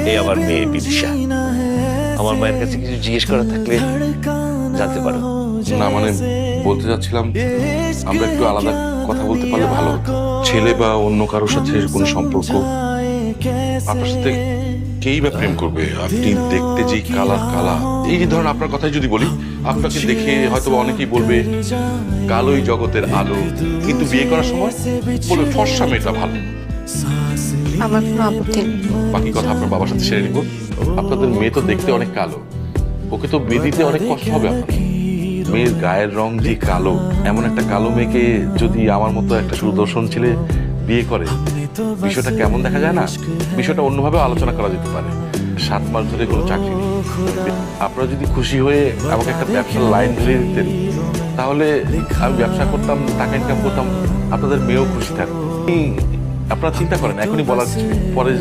এই আমার মেয়ে বিদিশা। আমার মায়ের কাছে কিছু জিজ্ঞেস করা থাকলে জানতে পারো। না মানে বলতে চাচ্ছিলাম আমরা একটু আলাদা কথা বলতে পারলে ভালো হতো। ছেলে বা অন্য কারোর সাথে কোনো সম্পর্ক আপনার সাথে কেই বা প্রেম করবে? আপনি দেখতে যেই কালা, এই যে ধরেন আপনার কথাই যদি বলি, আপনাকে দেখে হয়তো অনেকেই বলবে কালোই জগতের আলো, কিন্তু বিয়ে করার সময় বলবে ফর্সা মেয়েটা ভালো। আমার কোনো আপত্তি নেই। বাকি কথা আপনার বাবার সাথে সেরে নিব। আপনাদের মেয়ে তো দেখতে অনেক কালো, ওকে তো বিয়ে দিতে অনেক কষ্ট হবে আপনার। মেয়ের গায়ের রং যে কালো, এমন একটা কালো মেয়েকে যদি আমার মতো একটা সুদর্শন ছেলে বিয়ে করে, বিষয়টা কেমন দেখা যায় না? বিষয়টা অন্যভাবে আলোচনা করা যেতে পারে। 7 মাস ধরে কোনো চাকরি নেই, আপনারা যদি খুশি হয়ে আমাকে একটা ব্যবসার লাইন ধরিয়ে দিতেন, তাহলে আমি ব্যবসা করতাম, টাকা ইনকাম করতাম, আপনাদের মেয়েও খুশি থাকতো। আপনারা চিন্তা করেন, এখনই বলার কিছু নেই, পরে